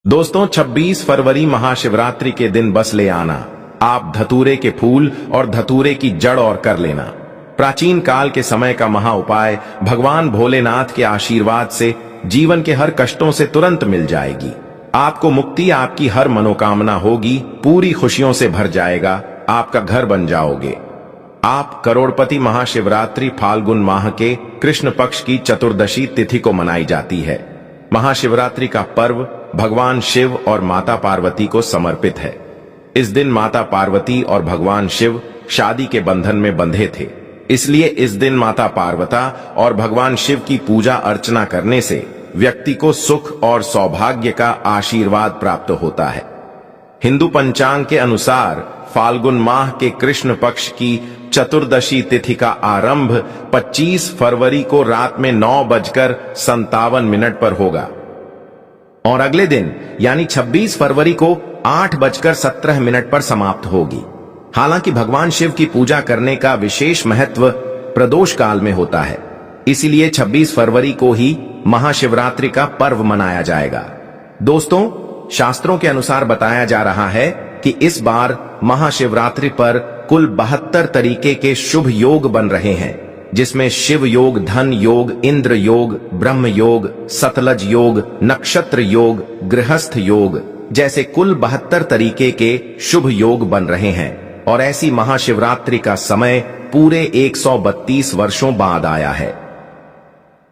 दोस्तों 26 फरवरी महाशिवरात्रि के दिन बस ले आना आप धतूरे के फूल और धतूरे की जड़ और कर लेना। प्राचीन काल के समय का महा उपाय भगवान भोलेनाथ के आशीर्वाद से जीवन के हर कष्टों से तुरंत मिल जाएगी। आपको मुक्ति, आपकी हर मनोकामना होगी, पूरी खुशियों से भर जाएगा, आपका घर बन जाओगे आप। करोड़पति महाशिवरात्रि फाल्गुन माह के कृष्ण पक्ष की चतुर्दशी तिथि को मनाई जाती है। महाशिवरात्रि का पर्व भगवान शिव और माता पार्वती को समर्पित है। इस दिन माता पार्वती और भगवान शिव शादी के बंधन में बंधे थे, इसलिए इस दिन माता पार्वती और भगवान शिव की पूजा अर्चना करने से व्यक्ति को सुख और सौभाग्य का आशीर्वाद प्राप्त होता है। हिंदू पंचांग के अनुसार फाल्गुन माह के कृष्ण पक्ष की चतुर्दशी तिथि का आरंभ 25 फरवरी को रात में 9:57 पर होगा और अगले दिन यानी 26 फरवरी को 8:17 पर समाप्त होगी। हालांकि भगवान शिव की पूजा करने का विशेष महत्व प्रदोष काल में होता है, इसीलिए 26 फरवरी को ही महाशिवरात्रि का पर्व मनाया जाएगा। दोस्तों, शास्त्रों के अनुसार बताया जा रहा है कि इस बार महाशिवरात्रि पर कुल 72 तरीके के शुभ योग बन रहे हैं, जिसमें शिव योग, धन योग, इंद्र योग, ब्रह्म योग, सतलज योग, नक्षत्र योग, गृहस्थ योग जैसे कुल 72 तरीके के शुभ योग बन रहे हैं। और ऐसी महाशिवरात्रि का समय पूरे 132 वर्षों बाद आया है।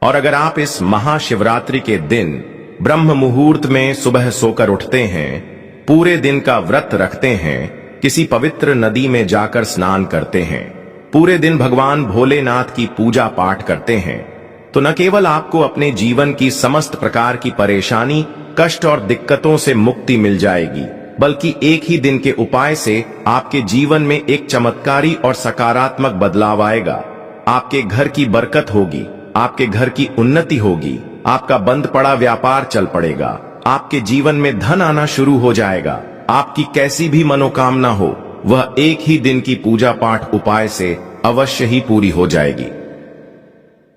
और अगर आप इस महाशिवरात्रि के दिन ब्रह्म मुहूर्त में सुबह सोकर उठते हैं, पूरे दिन का व्रत रखते हैं, किसी पवित्र नदी में जाकर स्नान करते हैं, पूरे दिन भगवान भोलेनाथ की पूजा पाठ करते हैं, तो न केवल आपको अपने जीवन की समस्त प्रकार की परेशानी, कष्ट और दिक्कतों से मुक्ति मिल जाएगी, बल्कि एक ही दिन के उपाय से आपके जीवन में एक चमत्कारी और सकारात्मक बदलाव आएगा। आपके घर की बरकत होगी, आपके घर की उन्नति होगी, आपका बंद पड़ा व्यापार चल पड़ेगा, आपके जीवन में धन आना शुरू हो जाएगा। आपकी कैसी भी मनोकामना हो वह एक ही दिन की पूजा पाठ उपाय से अवश्य ही पूरी हो जाएगी।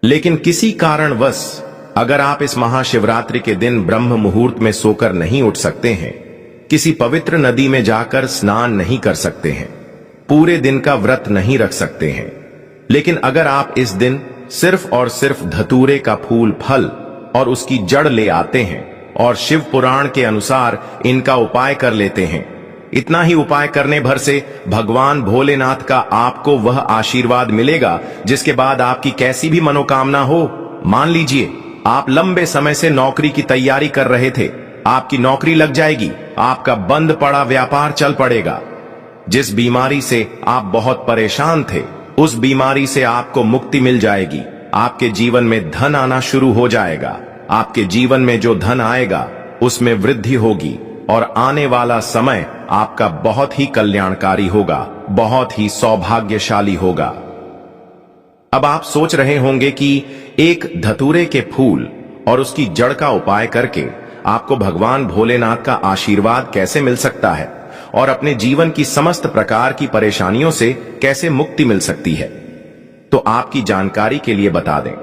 लेकिन किसी कारणवश अगर आप इस महाशिवरात्रि के दिन ब्रह्म मुहूर्त में सोकर नहीं उठ सकते हैं, किसी पवित्र नदी में जाकर स्नान नहीं कर सकते हैं, पूरे दिन का व्रत नहीं रख सकते हैं, लेकिन अगर आप इस दिन सिर्फ और सिर्फ धतूरे का फूल, फल और उसकी जड़ ले आते हैं और शिव पुराण के अनुसार इनका उपाय कर लेते हैं, इतना ही उपाय करने भर से भगवान भोलेनाथ का आपको वह आशीर्वाद मिलेगा जिसके बाद आपकी कैसी भी मनोकामना हो। मान लीजिए आप लंबे समय से नौकरी की तैयारी कर रहे थे, आपकी नौकरी लग जाएगी, आपका बंद पड़ा व्यापार चल पड़ेगा। जिस बीमारी से आप बहुत परेशान थे, उस बीमारी से आपको मुक्ति मिल जाएगी, आपके जीवन में धन आना शुरू हो जाएगा, आपके जीवन में जो धन आएगा उसमें वृद्धि होगी और आने वाला समय आपका बहुत ही कल्याणकारी होगा, बहुत ही सौभाग्यशाली होगा। अब आप सोच रहे होंगे कि एक धतूरे के फूल और उसकी जड़ का उपाय करके आपको भगवान भोलेनाथ का आशीर्वाद कैसे मिल सकता है और अपने जीवन की समस्त प्रकार की परेशानियों से कैसे मुक्ति मिल सकती है। तो आपकी जानकारी के लिए बता दें,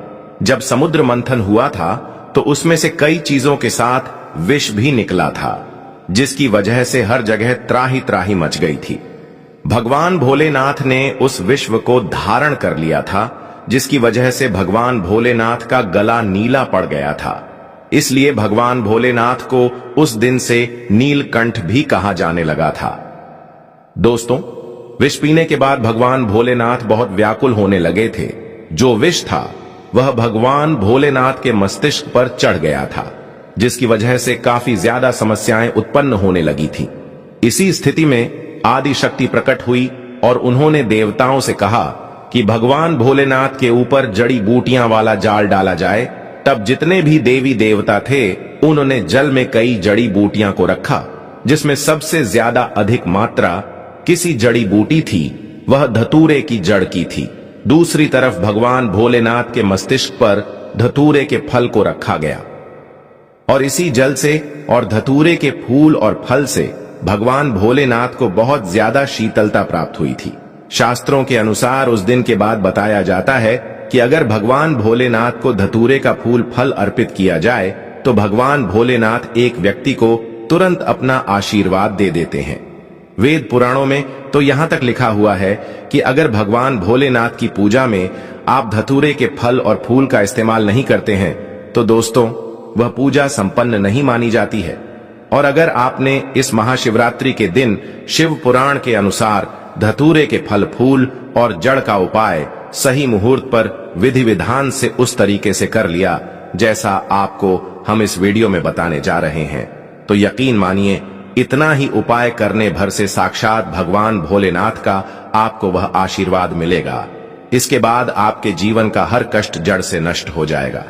जब समुद्र मंथन हुआ था तो उसमें से कई चीजों के साथ विष भी निकला था, जिसकी वजह से हर जगह त्राही त्राही मच गई थी। भगवान भोलेनाथ ने उस विश्व को धारण कर लिया था, जिसकी वजह से भगवान भोलेनाथ का गला नीला पड़ गया था। इसलिए भगवान भोलेनाथ को उस दिन से नीलकंठ भी कहा जाने लगा था। दोस्तों, विष पीने के बाद भगवान भोलेनाथ बहुत व्याकुल होने लगे थे। जो विष था वह भगवान भोलेनाथ के मस्तिष्क पर चढ़ गया था, जिसकी वजह से काफी ज्यादा समस्याएं उत्पन्न होने लगी थी। इसी स्थिति में आदि शक्ति प्रकट हुई और उन्होंने देवताओं से कहा कि भगवान भोलेनाथ के ऊपर जड़ी बूटियां वाला जाल डाला जाए। तब जितने भी देवी देवता थे उन्होंने जल में कई जड़ी बूटियां को रखा, जिसमें सबसे ज्यादा अधिक मात्रा किसी जड़ी बूटी थी, वह धतूरे की जड़ की थी। दूसरी तरफ भगवान भोलेनाथ के मस्तिष्क पर धतूरे के फल को रखा गया और इसी जल से और धतूरे के फूल और फल से भगवान भोलेनाथ को बहुत ज्यादा शीतलता प्राप्त हुई थी। शास्त्रों के अनुसार उस दिन के बाद बताया जाता है कि अगर भगवान भोलेनाथ को धतूरे का फूल, फल अर्पित किया जाए तो भगवान भोलेनाथ एक व्यक्ति को तुरंत अपना आशीर्वाद दे देते हैं। वेद पुराणों में तो यहां तक लिखा हुआ है कि अगर भगवान भोलेनाथ की पूजा में आप धतूरे के फल और फूल का इस्तेमाल नहीं करते हैं तो दोस्तों वह पूजा संपन्न नहीं मानी जाती है। और अगर आपने इस महाशिवरात्रि के दिन शिव पुराण के अनुसार धतूरे के फल फूल और जड़ का उपाय सही मुहूर्त पर विधि विधान से उस तरीके से कर लिया जैसा आपको हम इस वीडियो में बताने जा रहे हैं, तो यकीन मानिए इतना ही उपाय करने भर से साक्षात भगवान भोलेनाथ का आपको वह आशीर्वाद मिलेगा। इसके बाद आपके जीवन का हर कष्ट जड़ से नष्ट हो जाएगा।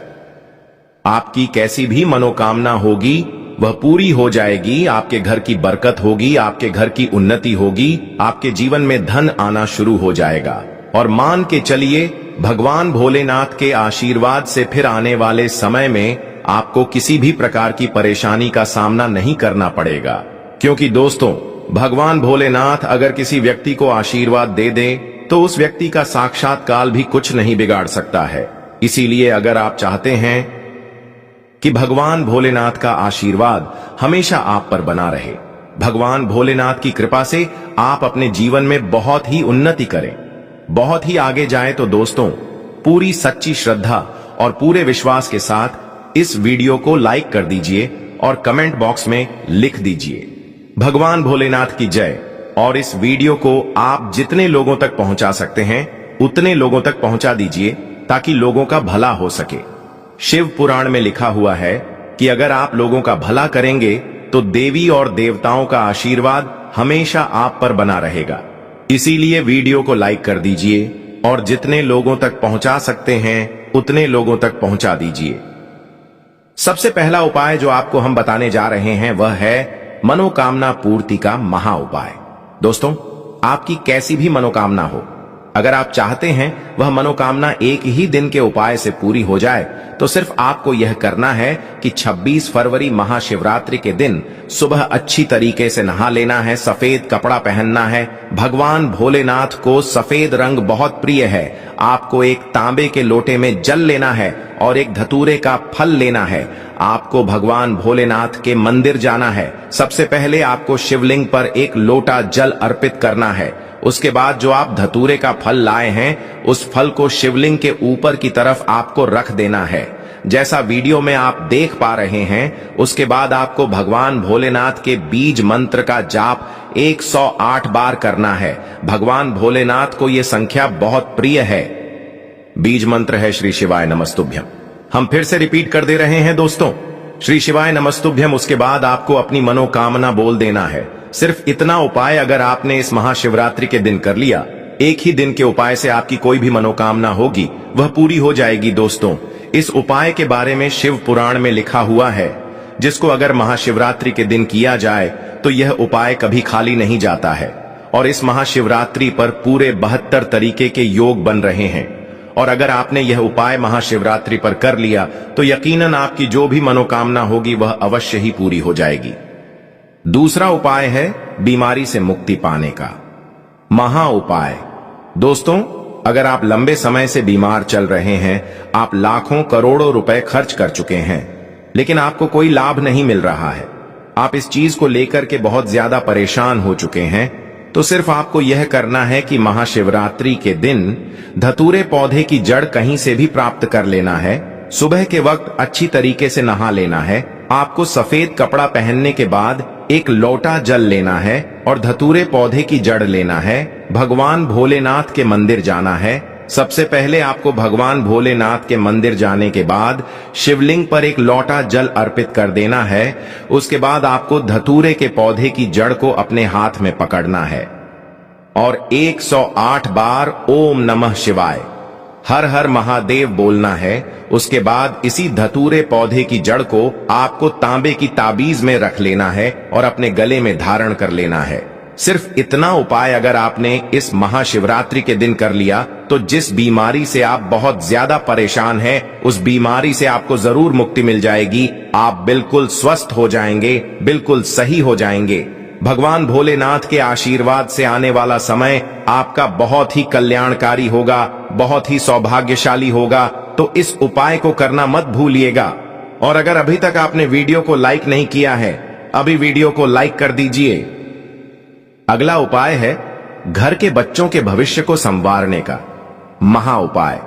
आपकी कैसी भी मनोकामना होगी वह पूरी हो जाएगी। आपके घर की बरकत होगी, आपके घर की उन्नति होगी, आपके जीवन में धन आना शुरू हो जाएगा। और मान के चलिए भगवान भोलेनाथ के आशीर्वाद से फिर आने वाले समय में आपको किसी भी प्रकार की परेशानी का सामना नहीं करना पड़ेगा, क्योंकि दोस्तों भगवान भोलेनाथ अगर किसी व्यक्ति को आशीर्वाद दे दे तो उस व्यक्ति का साक्षात काल भी कुछ नहीं बिगाड़ सकता है। इसीलिए अगर आप चाहते हैं कि भगवान भोलेनाथ का आशीर्वाद हमेशा आप पर बना रहे, भगवान भोलेनाथ की कृपा से आप अपने जीवन में बहुत ही उन्नति करें, बहुत ही आगे जाएं, तो दोस्तों पूरी सच्ची श्रद्धा और पूरे विश्वास के साथ इस वीडियो को लाइक कर दीजिए और कमेंट बॉक्स में लिख दीजिए भगवान भोलेनाथ की जय। और इस वीडियो को आप जितने लोगों तक पहुंचा सकते हैं उतने लोगों तक पहुंचा दीजिए ताकि लोगों का भला हो सके। शिव पुराण में लिखा हुआ है कि अगर आप लोगों का भला करेंगे तो देवी और देवताओं का आशीर्वाद हमेशा आप पर बना रहेगा। इसीलिए वीडियो को लाइक कर दीजिए और जितने लोगों तक पहुंचा सकते हैं उतने लोगों तक पहुंचा दीजिए। सबसे पहला उपाय जो आपको हम बताने जा रहे हैं वह है मनोकामना पूर्ति का महा उपाय। दोस्तों आपकी कैसी भी मनोकामना हो, अगर आप चाहते हैं वह मनोकामना एक ही दिन के उपाय से पूरी हो जाए तो सिर्फ आपको यह करना है कि 26 फरवरी महाशिवरात्रि के दिन सुबह अच्छी तरीके से नहा लेना है, सफेद कपड़ा पहनना है। भगवान भोलेनाथ को सफेद रंग बहुत प्रिय है। आपको एक तांबे के लोटे में जल लेना है और एक धतूरे का फल लेना है। आपको भगवान भोलेनाथ के मंदिर जाना है। सबसे पहले आपको शिवलिंग पर एक लोटा जल अर्पित करना है। उसके बाद जो आप धतूरे का फल लाए हैं उस फल को शिवलिंग के ऊपर की तरफ आपको रख देना है, जैसा वीडियो में आप देख पा रहे हैं। उसके बाद आपको भगवान भोलेनाथ के बीज मंत्र का जाप 108 बार करना है। भगवान भोलेनाथ को यह संख्या बहुत प्रिय है। बीज मंत्र है श्री शिवाय नमस्तुभ्यम। हम फिर से रिपीट कर दे रहे हैं दोस्तों, श्री शिवाय नमस्तुभ्यम। उसके बाद आपको अपनी मनोकामना बोल देना है। सिर्फ इतना उपाय अगर आपने इस महाशिवरात्रि के दिन कर लिया, एक ही दिन के उपाय से आपकी कोई भी मनोकामना होगी वह पूरी हो जाएगी। दोस्तों इस उपाय के बारे में शिव पुराण में लिखा हुआ है, जिसको अगर महाशिवरात्रि के दिन किया जाए तो यह उपाय कभी खाली नहीं जाता है। और इस महाशिवरात्रि पर पूरे 72 तरीके के योग बन रहे हैं। और अगर आपने यह उपाय महाशिवरात्रि पर कर लिया तो यकीनन आपकी जो भी मनोकामना होगी वह अवश्य ही पूरी हो जाएगी। दूसरा उपाय है बीमारी से मुक्ति पाने का महा उपाय। दोस्तों अगर आप लंबे समय से बीमार चल रहे हैं, आप लाखों करोड़ों रुपए खर्च कर चुके हैं लेकिन आपको कोई लाभ नहीं मिल रहा है, आप इस चीज को लेकर के बहुत ज्यादा परेशान हो चुके हैं, तो सिर्फ आपको यह करना है कि महाशिवरात्रि के दिन धतूरे पौधे की जड़ कहीं से भी प्राप्त कर लेना है। सुबह के वक्त अच्छी तरीके से नहा लेना है। आपको सफेद कपड़ा पहनने के बाद एक लोटा जल लेना है और धतूरे पौधे की जड़ लेना है। भगवान भोलेनाथ के मंदिर जाना है। सबसे पहले आपको भगवान भोलेनाथ के मंदिर जाने के बाद शिवलिंग पर एक लोटा जल अर्पित कर देना है। उसके बाद आपको धतूरे के पौधे की जड़ को अपने हाथ में पकड़ना है और 108 बार ओम नमः शिवाय हर हर महादेव बोलना है। उसके बाद इसी धतूरे पौधे की जड़ को आपको तांबे की ताबीज में रख लेना है और अपने गले में धारण कर लेना है। सिर्फ इतना उपाय अगर आपने इस महाशिवरात्रि के दिन कर लिया तो जिस बीमारी से आप बहुत ज्यादा परेशान हैं, उस बीमारी से आपको जरूर मुक्ति मिल जाएगी। आप बिल्कुल स्वस्थ हो जाएंगे, बिल्कुल सही हो जाएंगे। भगवान भोलेनाथ के आशीर्वाद से आने वाला समय आपका बहुत ही कल्याणकारी होगा, बहुत ही सौभाग्यशाली होगा। तो इस उपाय को करना मत भूलिएगा। और अगर अभी तक आपने वीडियो को लाइक नहीं किया है अभी वीडियो को लाइक कर दीजिए। अगला उपाय है घर के बच्चों के भविष्य को संवारने का महा उपाय।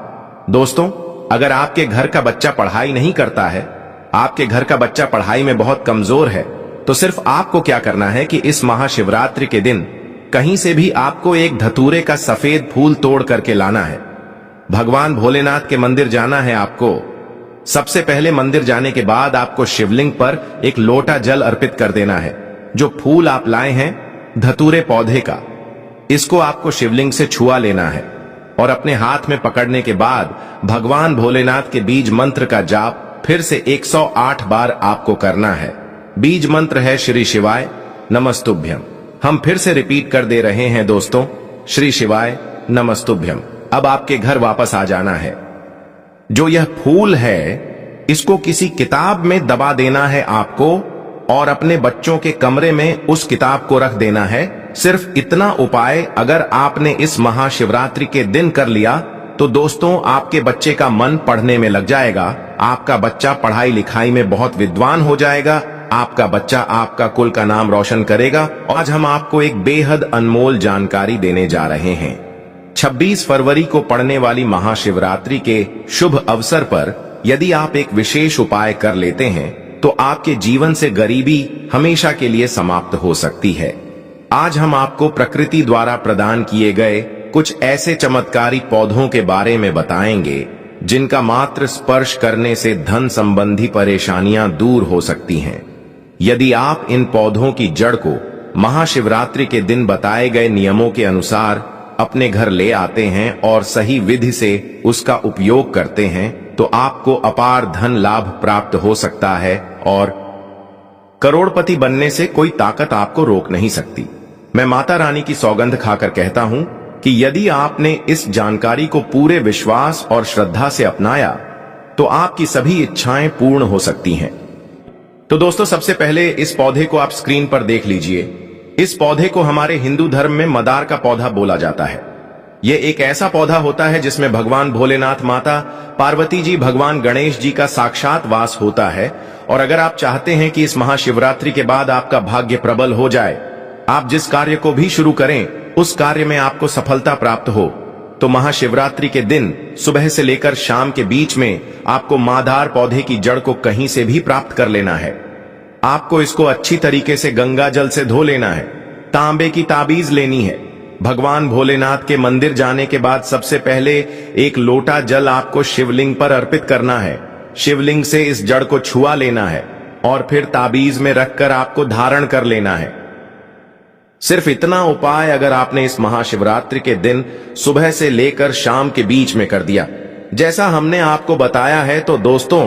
दोस्तों, अगर आपके घर का बच्चा पढ़ाई नहीं करता है, आपके घर का बच्चा पढ़ाई में बहुत कमजोर है, तो सिर्फ आपको क्या करना है कि इस महाशिवरात्रि के दिन कहीं से भी आपको एक धतूरे का सफेद फूल तोड़ करके लाना है। भगवान भोलेनाथ के मंदिर जाना है आपको। सबसे पहले मंदिर जाने के बाद आपको शिवलिंग पर एक लोटा जल अर्पित कर देना है। जो फूल आप लाए हैं धतूरे पौधे का, इसको आपको शिवलिंग से छुआ लेना है और अपने हाथ में पकड़ने के बाद भगवान भोलेनाथ के बीज मंत्र का जाप फिर से 108 बार आपको करना है। बीज मंत्र है श्री शिवाय नमस्तुभ्यम। हम फिर से रिपीट कर दे रहे हैं दोस्तों, श्री शिवाय नमस्तुभ्यम। अब आपके घर वापस आ जाना है। जो यह फूल है इसको किसी किताब में दबा देना है आपको और अपने बच्चों के कमरे में उस किताब को रख देना है। सिर्फ इतना उपाय अगर आपने इस महाशिवरात्रि के दिन कर लिया तो दोस्तों आपके बच्चे का मन पढ़ने में लग जाएगा, आपका बच्चा पढ़ाई लिखाई में बहुत विद्वान हो जाएगा, आपका बच्चा आपका कुल का नाम रोशन करेगा। आज हम आपको एक बेहद अनमोल जानकारी देने जा रहे हैं। 26 फरवरी को पड़ने वाली महाशिवरात्रि के शुभ अवसर पर यदि आप एक विशेष उपाय कर लेते हैं तो आपके जीवन से गरीबी हमेशा के लिए समाप्त हो सकती है। आज हम आपको प्रकृति द्वारा प्रदान किए गए कुछ ऐसे चमत्कारी पौधों के बारे में बताएंगे जिनका मात्र स्पर्श करने से धन संबंधी परेशानियां दूर हो सकती हैं। यदि आप इन पौधों की जड़ को महाशिवरात्रि के दिन बताए गए नियमों के अनुसार अपने घर ले आते हैं और सही विधि से उसका उपयोग करते हैं तो आपको अपार धन लाभ प्राप्त हो सकता है और करोड़पति बनने से कोई ताकत आपको रोक नहीं सकती। मैं माता रानी की सौगंध खाकर कहता हूं कि यदि आपने इस जानकारी को पूरे विश्वास और श्रद्धा से अपनाया तो आपकी सभी इच्छाएं पूर्ण हो सकती हैं। तो दोस्तों, सबसे पहले इस पौधे को आप स्क्रीन पर देख लीजिए। इस पौधे को हमारे हिंदू धर्म में मदार का पौधा बोला जाता है। यह एक ऐसा पौधा होता है जिसमें भगवान भोलेनाथ, माता पार्वती जी, भगवान गणेश जी का साक्षात वास होता है। और अगर आप चाहते हैं कि इस महाशिवरात्रि के बाद आपका भाग्य प्रबल हो जाए, आप जिस कार्य को भी शुरू करें उस कार्य में आपको सफलता प्राप्त हो, तो महाशिवरात्रि के दिन सुबह से लेकर शाम के बीच में आपको मादार पौधे की जड़ को कहीं से भी प्राप्त कर लेना है। आपको इसको अच्छी तरीके से गंगा जल से धो लेना है। तांबे की ताबीज लेनी है। भगवान भोलेनाथ के मंदिर जाने के बाद सबसे पहले एक लोटा जल आपको शिवलिंग पर अर्पित करना है। शिवलिंग से इस जड़ को छुआ लेना है और फिर ताबीज में रखकर आपको धारण कर लेना है। सिर्फ इतना उपाय अगर आपने इस महाशिवरात्रि के दिन सुबह से लेकर शाम के बीच में कर दिया जैसा हमने आपको बताया है, तो दोस्तों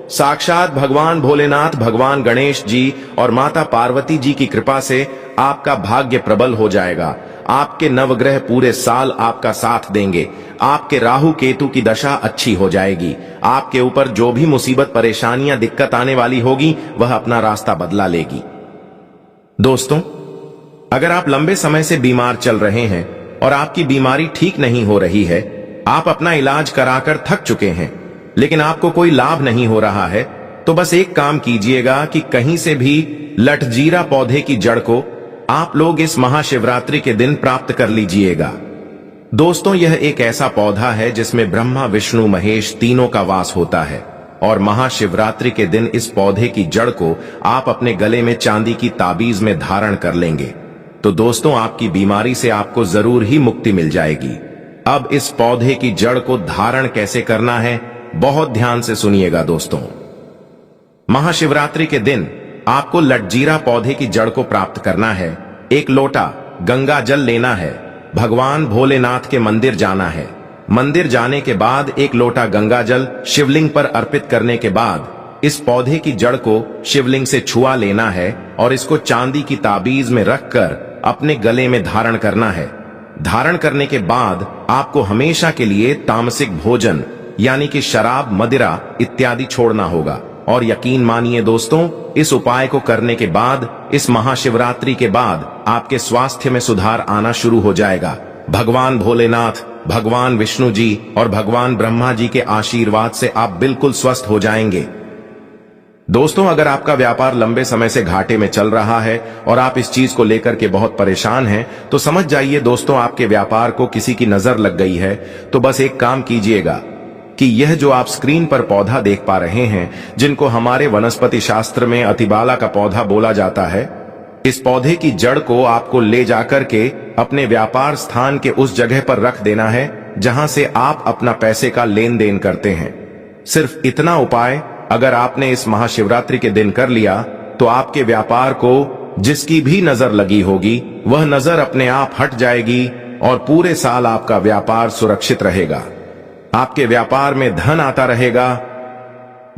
साक्षात भगवान भोलेनाथ, भगवान गणेश जी और माता पार्वती जी की कृपा से आपका भाग्य प्रबल हो जाएगा। आपके नवग्रह पूरे साल आपका साथ देंगे। आपके राहु केतु की दशा अच्छी हो जाएगी। आपके ऊपर जो भी मुसीबत, परेशानियां, दिक्कत आने वाली होगी वह अपना रास्ता बदला लेगी। दोस्तों, अगर आप लंबे समय से बीमार चल रहे हैं और आपकी बीमारी ठीक नहीं हो रही है, आप अपना इलाज कराकर थक चुके हैं लेकिन आपको कोई लाभ नहीं हो रहा है, तो बस एक काम कीजिएगा कि कहीं से भी लठजीरा पौधे की जड़ को आप लोग इस महाशिवरात्रि के दिन प्राप्त कर लीजिएगा। दोस्तों, यह एक ऐसा पौधा है जिसमें ब्रह्मा, विष्णु, महेश तीनों का वास होता है और महाशिवरात्रि के दिन इस पौधे की जड़ को आप अपने गले में चांदी की ताबीज में धारण कर लेंगे तो दोस्तों आपकी बीमारी से आपको जरूर ही मुक्ति मिल जाएगी। अब इस पौधे की जड़ को धारण कैसे करना है, बहुत ध्यान से सुनिएगा दोस्तों। महाशिवरात्रि के दिन आपको लठजीरा पौधे की जड़ को प्राप्त करना है। एक लोटा गंगा जल लेना है। भगवान भोलेनाथ के मंदिर जाना है। मंदिर जाने के बाद एक लोटा गंगा जल शिवलिंग पर अर्पित करने के बाद इस पौधे की जड़ को शिवलिंग से छुआ लेना है और इसको चांदी की ताबीज में रखकर अपने गले में धारण करना है। धारण करने के बाद आपको हमेशा के लिए तामसिक भोजन यानी कि शराब, मदिरा इत्यादि छोड़ना होगा। और यकीन मानिए दोस्तों, इस उपाय को करने के बाद इस महाशिवरात्रि के बाद आपके स्वास्थ्य में सुधार आना शुरू हो जाएगा। भगवान भोलेनाथ, भगवान विष्णु जी और भगवान ब्रह्मा जी के आशीर्वाद से आप बिल्कुल स्वस्थ हो जाएंगे। दोस्तों, अगर आपका व्यापार लंबे समय से घाटे में चल रहा है और आप इस चीज को लेकर के बहुत परेशान हैं, तो समझ जाइए दोस्तों, आपके व्यापार को किसी की नजर लग गई है। तो बस एक काम कीजिएगा कि यह जो आप स्क्रीन पर पौधा देख पा रहे हैं, जिनको हमारे वनस्पति शास्त्र में अतिबाला का पौधा बोला जाता है, इस पौधे की जड़ को आपको ले जाकर के अपने व्यापार स्थान के उस जगह पर रख देना है जहां से आप अपना पैसे का लेन देन करते हैं। सिर्फ इतना उपाय अगर आपने इस महाशिवरात्रि के दिन कर लिया, तो आपके व्यापार को जिसकी भी नजर लगी होगी, वह नजर अपने आप हट जाएगी और पूरे साल आपका व्यापार सुरक्षित रहेगा। आपके व्यापार में धन आता रहेगा।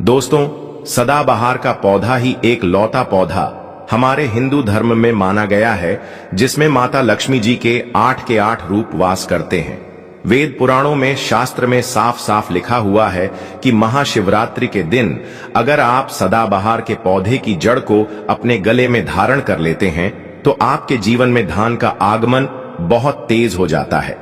दोस्तों, सदाबहार का पौधा ही एक लौता पौधा हमारे हिंदू धर्म में माना गया है, जिसमें माता लक्ष्मी जी के 8 रूप वास करते हैं। वेद पुराणों में, शास्त्र में साफ साफ लिखा हुआ है कि महाशिवरात्रि के दिन अगर आप सदाबहार के पौधे की जड़ को अपने गले में धारण कर लेते हैं, तो आपके जीवन में धन का आगमन बहुत तेज हो जाता है।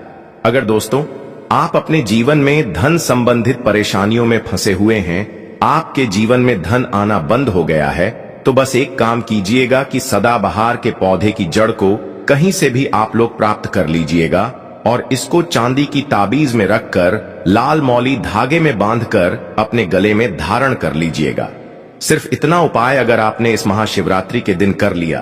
अगर दोस्तों आप अपने जीवन में धन संबंधित परेशानियों में फंसे हुए हैं, आपके जीवन में धन आना बंद हो गया है, तो बस एक काम कीजिएगा कि सदाबहार के पौधे की जड़ को कहीं से भी आप लोग प्राप्त कर लीजिएगा और इसको चांदी की ताबीज में रखकर लाल मौली धागे में बांधकर अपने गले में धारण कर लीजिएगा। सिर्फ इतना उपाय अगर आपने इस महाशिवरात्रि के दिन कर लिया,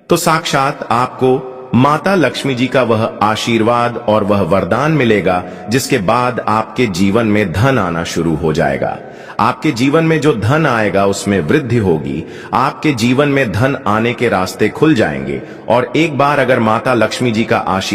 तो साक्षात आपको माता लक्ष्मी जी का वह आशीर्वाद और वह वरदान मिलेगा, जिसके बाद आपके जीवन में धन आना शुरू हो जाएगा। आपके जीवन में जो धन आएगा उसमें वृद्धि होगी। आपके जीवन में धन आने के रास्ते खुल जाएंगे और एक बार अगर माता लक्ष्मी जी का आशीर्वाद